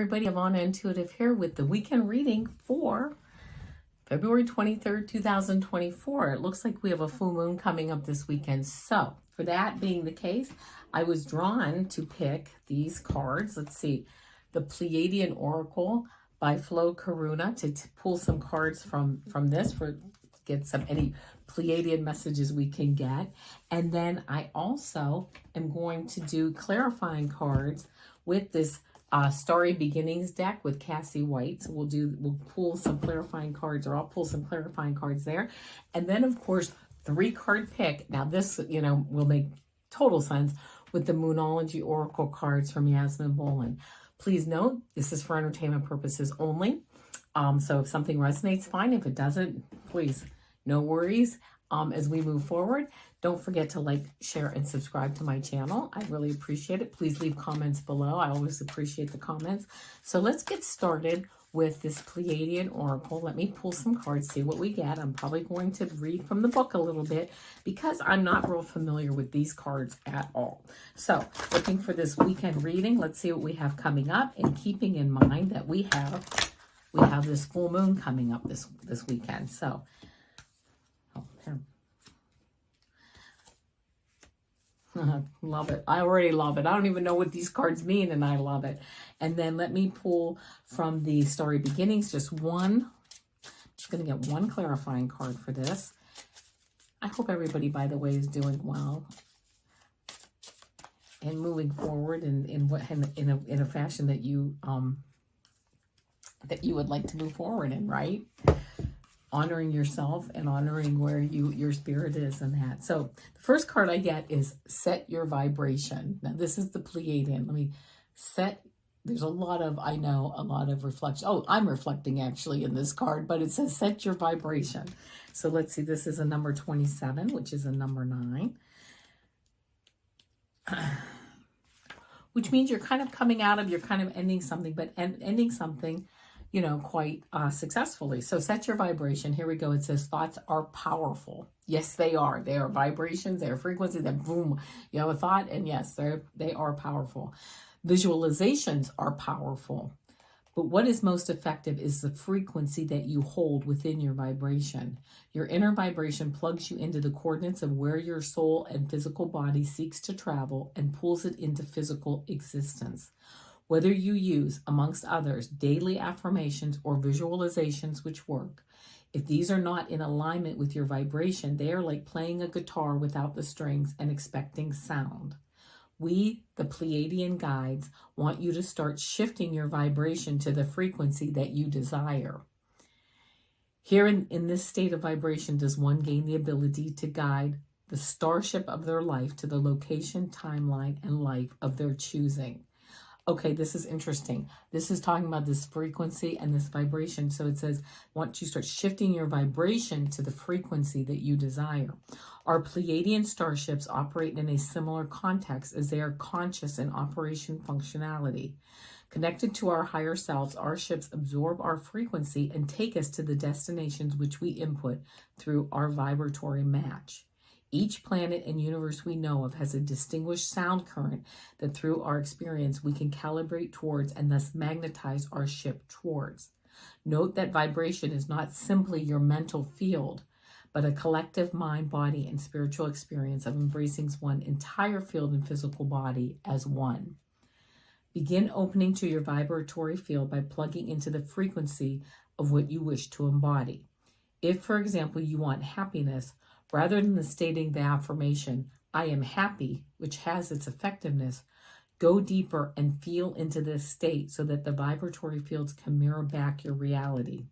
everybody. Ivana Intuitive here with the weekend reading for February 23rd, 2024. It looks like we have a full moon coming up this weekend. So for that being the case, I was drawn to pick these cards. Let's see, the Pleaidian Oracle by Flo Karuna to pull some cards from this for get some any Pleiadian messages we can get. And then I also am going to do clarifying cards with this Starry Beginnings deck with Cassi White. So we'll pull some clarifying cards, or I'll pull some clarifying cards there. And then of course, 3-card pick. Now this, will make total sense with the Moonology Oracle cards from Yasmin Boland. Please note, this is for entertainment purposes only. So if something resonates, fine. If it doesn't, please, no worries. As we move forward, don't forget to like, share, and subscribe to my channel. I really appreciate it. Please leave comments below. I always appreciate the comments. So let's get started with this Pleaidian Oracle. Let me pull some cards, see what we get. I'm probably going to read from the book a little bit because I'm not real familiar with these cards at all. So looking for this weekend reading, let's see what we have coming up, and keeping in mind that we have this full moon coming up this weekend. So love it. I already love it. I don't even know what these cards mean, and I love it. And then let me pull from the Starry Beginnings, just one. I'm just going to get one clarifying card for this. I hope everybody, by the way, is doing well and moving forward in a fashion that you would like to move forward in, right? Honoring yourself and honoring where your spirit is in that. So the first card I get is set your vibration. Now this is the Pleaidian. Let me set. There's a lot of reflection. Oh, I'm reflecting actually in this card, but it says set your vibration. So let's see. This is a number 27, which is a number 9. Which means you're kind of coming out of, you're kind of ending something, but ending something quite successfully. So set your vibration. Here we go. It says thoughts are powerful. Yes, they are. They are vibrations. They are frequencies. That boom, you have a thought, and yes, they are powerful. Visualizations are powerful. But what is most effective is the frequency that you hold within your vibration. Your inner vibration plugs you into the coordinates of where your soul and physical body seeks to travel and pulls it into physical existence. Whether you use, amongst others, daily affirmations or visualizations which work, if these are not in alignment with your vibration, they are like playing a guitar without the strings and expecting sound. We, the Pleiadian guides, want you to start shifting your vibration to the frequency that you desire. Here in this state of vibration does one gain the ability to guide the starship of their life to the location, timeline, and life of their choosing. Okay, this is interesting. This is talking about this frequency and this vibration. So it says, once you start shifting your vibration to the frequency that you desire. Our Pleiadian starships operate in a similar context as they are conscious in operation functionality. Connected to our higher selves, our ships absorb our frequency and take us to the destinations which we input through our vibratory match. Each planet and universe we know of has a distinguished sound current that through our experience we can calibrate towards and thus magnetize our ship towards. Note that vibration is not simply your mental field, but a collective mind, body, and spiritual experience of embracing one's entire field and physical body as one. Begin opening to your vibratory field by plugging into the frequency of what you wish to embody. If, for example, you want happiness, rather than stating the affirmation, I am happy, which has its effectiveness, go deeper and feel into this state so that the vibratory fields can mirror back your reality.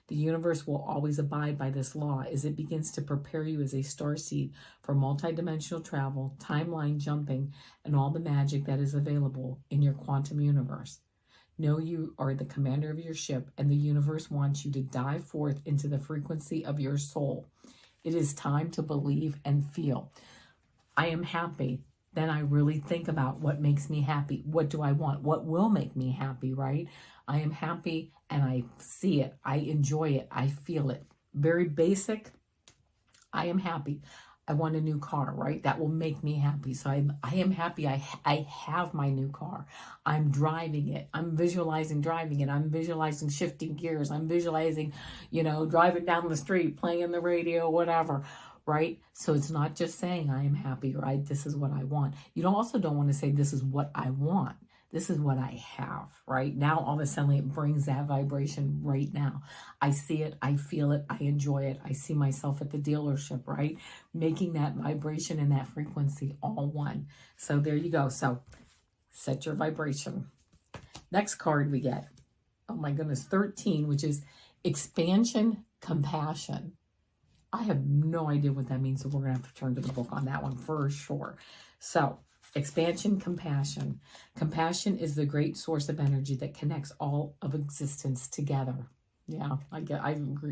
The universe will always abide by this law as it begins to prepare you as a starseed for multidimensional travel, timeline jumping, and all the magic that is available in your quantum universe. Know you are the commander of your ship, and the universe wants you to dive forth into the frequency of your soul. It is time to believe and feel. I am happy. Then I really think about what makes me happy. What do I want? What will make me happy, right? I am happy and I see it. I enjoy it. I feel it. Very basic. I am happy. I want a new car, right? That will make me happy. So I am happy I have my new car. I'm driving it. I'm visualizing driving it. I'm visualizing shifting gears. I'm visualizing, driving down the street, playing the radio, whatever, right? So it's not just saying I am happy, right? This is what I want. You also don't want to say this is what I want. This is what I have, right? Now, all of a sudden, it brings that vibration right now. I see it, I feel it, I enjoy it. I see myself at the dealership, right? Making that vibration and that frequency all one. So there you go. So set your vibration. Next card we get, oh my goodness, 13, which is expansion, compassion. I have no idea what that means, so we're going to have to turn to the book on that one for sure. So, expansion, compassion. Compassion is the great source of energy that connects all of existence together. Yeah, I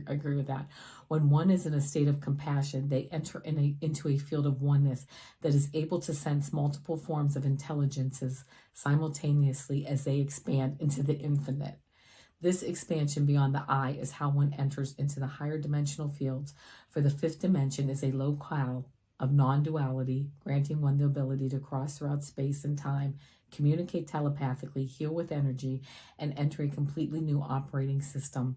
agree with that. When one is in a state of compassion, they enter into a field of oneness that is able to sense multiple forms of intelligences simultaneously as they expand into the infinite. This expansion beyond the eye is how one enters into the higher dimensional fields, for the fifth dimension is a locale of non-duality, granting one the ability to cross throughout space and time, communicate telepathically, heal with energy, and enter a completely new operating system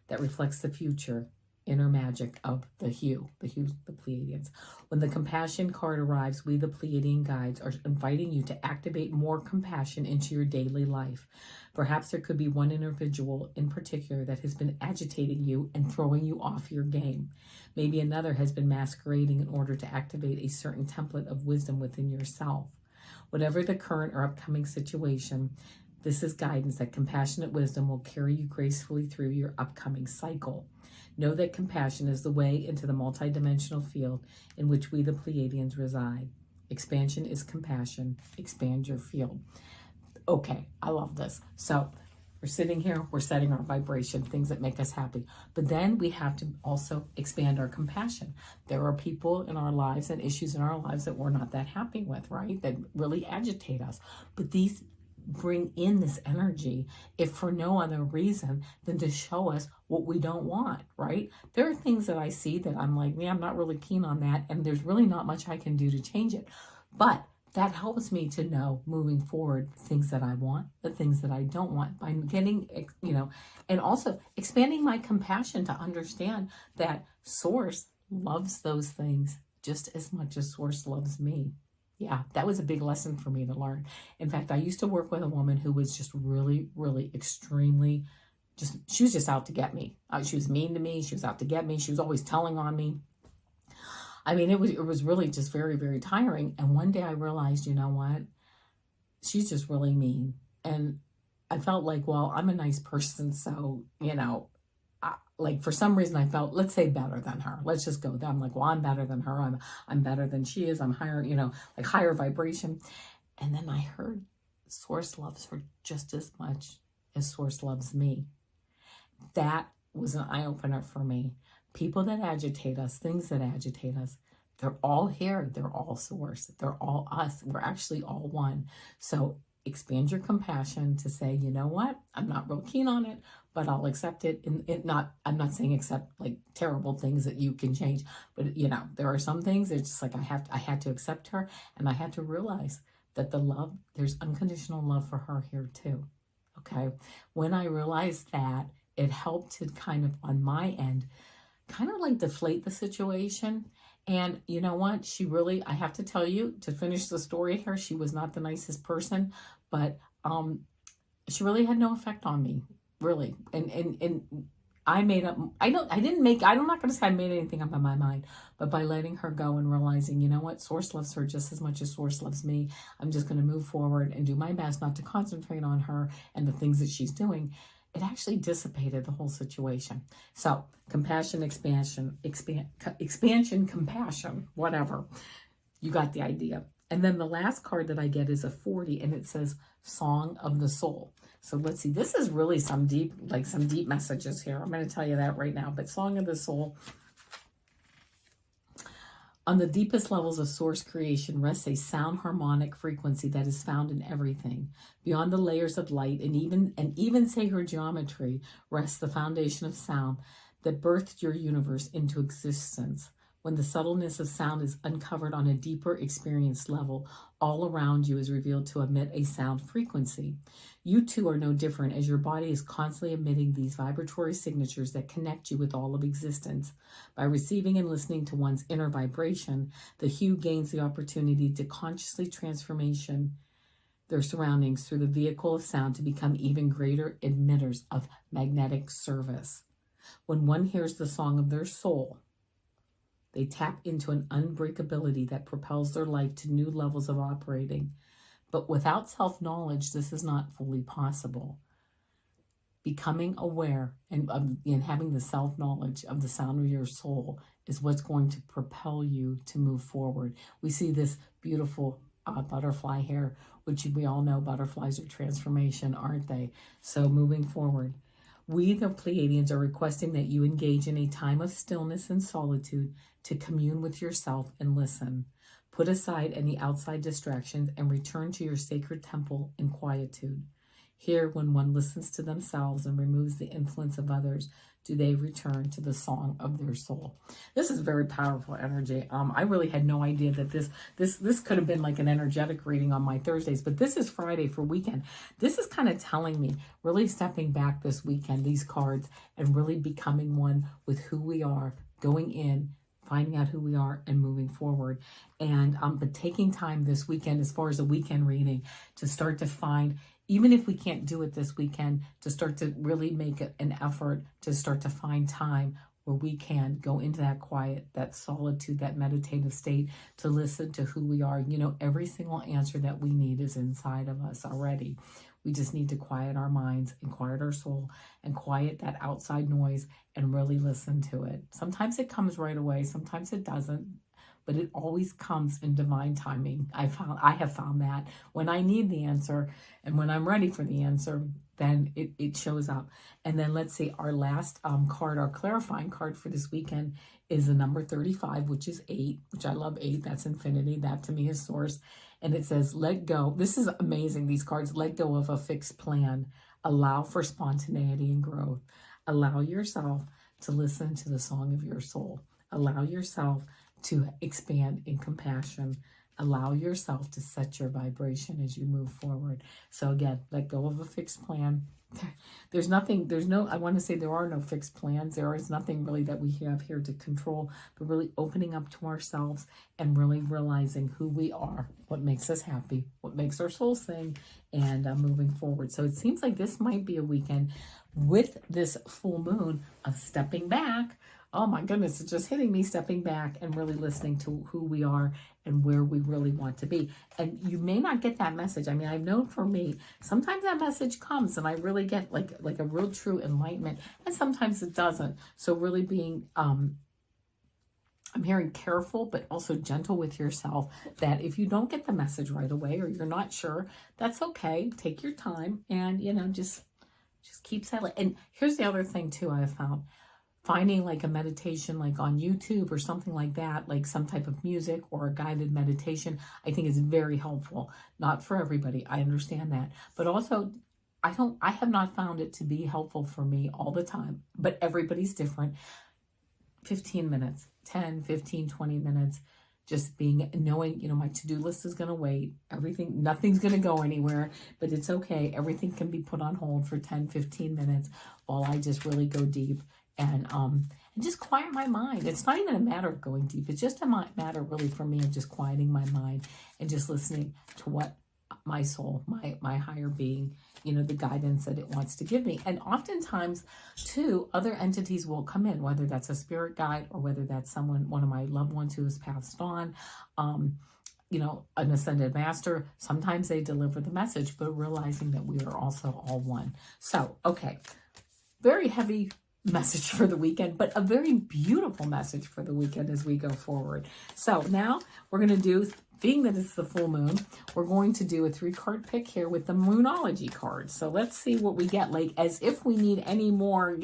that reflects the future inner magic of the Pleiadians. When the compassion card arrives, we, the Pleiadian guides, are inviting you to activate more compassion into your daily life. Perhaps there could be one individual in particular that has been agitating you and throwing you off your game. Maybe another has been masquerading in order to activate a certain template of wisdom within yourself. Whatever the current or upcoming situation, this is guidance that compassionate wisdom will carry you gracefully through your upcoming cycle. Know that compassion is the way into the multidimensional field in which we, the Pleiadians, reside. Expansion is compassion. Expand your field. Okay, I love this. So we're sitting here, we're setting our vibration, things that make us happy. But then we have to also expand our compassion. There are people in our lives and issues in our lives that we're not that happy with, right? That really agitate us. But these bring in this energy, if for no other reason than to show us what we don't want, right? There are things that I see that I'm like, I'm not really keen on that, and there's really not much I can do to change it. But that helps me to know moving forward things that I want, the things that I don't want, by getting, and also expanding my compassion to understand that Source loves those things just as much as Source loves me. Yeah, that was a big lesson for me to learn. In fact, I used to work with a woman who was just really, really extremely, she was just out to get me. She was mean to me. She was out to get me. She was always telling on me. I mean, it was really just very, very tiring. And one day I realized, you know what? She's just really mean. And I felt like, well, I'm a nice person. So, for some reason I felt, let's say, better than her. Let's just go there. I'm like, well, I'm better than her. I'm better than she is. I'm higher, higher vibration. And then I heard Source loves her just as much as Source loves me. That was an eye-opener for me. People that agitate us, things that agitate us, they're all here. They're all Source. They're all us. We're actually all one. So expand your compassion to say, you know what? I'm not real keen on it, but I'll accept it. I'm not saying accept like terrible things that you can change, but there are some things it's just like I had to accept her, and I had to realize that there's unconditional love for her here too. Okay. When I realized that, it helped to kind of, on my end, kind of like deflate the situation. And you know what? She really, I have to tell you, to finish the story here, she was not the nicest person, but she really had no effect on me, really. And I made up, I'm not going to say I made anything up in my mind, but by letting her go and realizing, you know what? Source loves her just as much as Source loves me. I'm just going to move forward and do my best not to concentrate on her and the things that she's doing. It actually dissipated the whole situation. So compassion, expansion, compassion, whatever. You got the idea. And then the last card that I get is a 40, and it says Song of the Soul. So let's see. This is really some deep messages here. I'm going to tell you that right now. But Song of the Soul. On the deepest levels of Source creation rests a sound harmonic frequency that is found in everything. Beyond the layers of light and even sacred geometry rests the foundation of sound that birthed your universe into existence. When the subtleness of sound is uncovered on a deeper experience level, all around you is revealed to emit a sound frequency. You too are no different, as your body is constantly emitting these vibratory signatures that connect you with all of existence. By receiving and listening to one's inner vibration, the hue gains the opportunity to consciously transformation their surroundings through the vehicle of sound to become even greater emitters of magnetic service. When one hears the song of their soul, they tap into an unbreakability that propels their life to new levels of operating. But without self-knowledge, this is not fully possible. Becoming aware and having the self-knowledge of the sound of your soul is what's going to propel you to move forward. We see this beautiful butterfly here, which we all know butterflies are transformation, aren't they? So moving forward, we, the Pleiadians, are requesting that you engage in a time of stillness and solitude to commune with yourself and listen. Put aside any outside distractions and return to your sacred temple in quietude. Here, when one listens to themselves and removes the influence of others, do they return to the song of their soul. This is very powerful energy. I really had no idea that this could have been like an energetic reading on my Thursdays, but this is Friday for weekend. This is kind of telling me, really stepping back this weekend, these cards, and really becoming one with who we are, going in, finding out who we are and moving forward. And but taking time this weekend, as far as a weekend reading, to start to find, even if we can't do it this weekend, to start to really make an effort to start to find time where we can go into that quiet, that solitude, that meditative state, to listen to who we are. You know, every single answer that we need is inside of us already. We just need to quiet our minds and quiet our soul and quiet that outside noise and really listen to it. Sometimes it comes right away, sometimes it doesn't, but it always comes in divine timing. I have found that when I need the answer and when I'm ready for the answer, then it shows up. And then let's see, our last card, our clarifying card for this weekend is the number 35, which is 8, which I love 8. That's infinity. That to me is source. And it says, let go. This is amazing, these cards. Let go of a fixed plan. Allow for spontaneity and growth. Allow yourself to listen to the song of your soul. Allow yourself to expand in compassion. Allow yourself to set your vibration as you move forward. So again, let go of a fixed plan. There are no fixed plans. There is nothing really that we have here to control, but really opening up to ourselves and really realizing who we are, what makes us happy, what makes our soul sing, and moving forward. So it seems like this might be a weekend with this full moon of stepping back. Oh my goodness, it's just hitting me, stepping back and really listening to who we are and where we really want to be. And you may not get that message. I mean, I've known for me, sometimes that message comes and I really get like a real true enlightenment, and sometimes it doesn't. So really being, I'm hearing careful, but also gentle with yourself, that if you don't get the message right away or you're not sure, that's okay. Take your time and, just keep silent. And here's the other thing too, I have found. Finding like a meditation like on YouTube or something like that, like some type of music or a guided meditation, I think is very helpful. Not for everybody, I understand that. But also, I have not found it to be helpful for me all the time, but everybody's different. 15 minutes, 10, 15, 20 minutes, just knowing, my to-do list is going to wait. Nothing's going to go anywhere, but it's okay. Everything can be put on hold for 10, 15 minutes while I just really go deep and just quiet my mind. It's not even a matter of going deep. It's just a matter really for me of just quieting my mind and just listening to what my soul, my higher being, the guidance that it wants to give me. And oftentimes, too, other entities will come in, whether that's a spirit guide or whether that's one of my loved ones who has passed on, an ascended master. Sometimes they deliver the message, but realizing that we are also all one. So, okay, very heavy message for the weekend, but a very beautiful message for the weekend as we go forward. So now we're going to do, being that it's the full moon, we're going to do a 3-card pick here with the Moonology cards. So let's see what we get, like as if we need any more,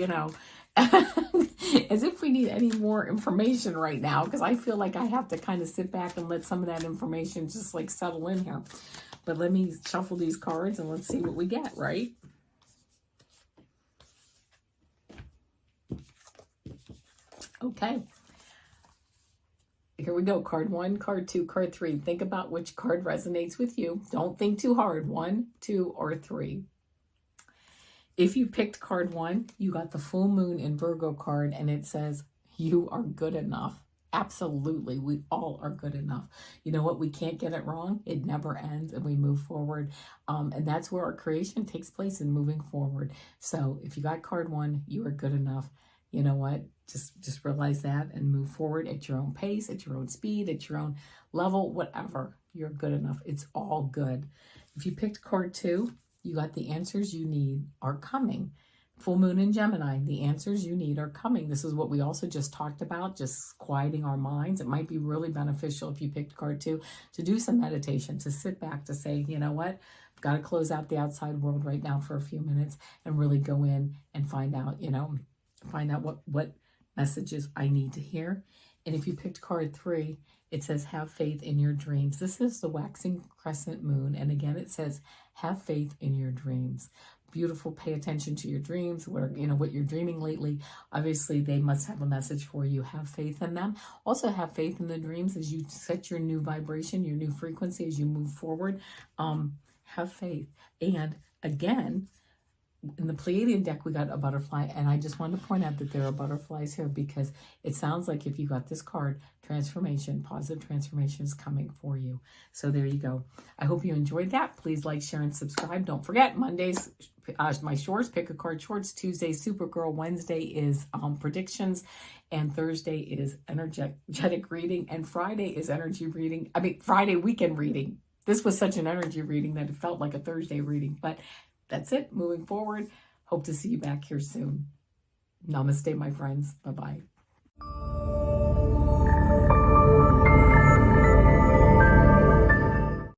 as if we need any more information right now, because I feel like I have to kind of sit back and let some of that information just like settle in here. But let me shuffle these cards and let's see what we get, right? Okay. here we go. Card 1, card 2, card 3. Think about which card resonates with you. Don't think too hard. 1, 2, or 3. If you picked card 1, you got the full moon in Virgo card, and it says, you are good enough. Absolutely. We all are good enough. You know what? We can't get it wrong. It never ends, and we move forward. And that's where our creation takes place, in moving forward. So if you got card 1, you are good enough. You know what? Just realize that and move forward at your own pace, at your own speed, at your own level, whatever. You're good enough. It's all good. If you picked card 2, you got the answers you need are coming. Full moon in Gemini, the answers you need are coming. This is what we also just talked about, just quieting our minds. It might be really beneficial if you picked card 2 to do some meditation, to sit back, to say, you know what, I've got to close out the outside world right now for a few minutes and really go in and find out, what messages I need to hear. And if you picked card 3, it says, have faith in your dreams. This is the waxing crescent moon. And again, it says, have faith in your dreams. Beautiful. Pay attention to your dreams. What you're dreaming lately. Obviously, they must have a message for you. Have faith in them. Also, have faith in the dreams as you set your new vibration, your new frequency as you move forward. Have faith. And again, in the Pleaidian deck, we got a butterfly, and I just wanted to point out that there are butterflies here because it sounds like if you got this card, transformation, positive transformation is coming for you. So there you go. I hope you enjoyed that. Please like, share, and subscribe. Don't forget, Mondays, my shorts, pick a card shorts. Tuesday, Supergirl. Wednesday is predictions, and Thursday is energetic reading, and Friday is energy reading. Friday weekend reading. This was such an energy reading that it felt like a Thursday reading, but that's it. Moving forward. Hope to see you back here soon. Namaste, my friends. Bye-bye.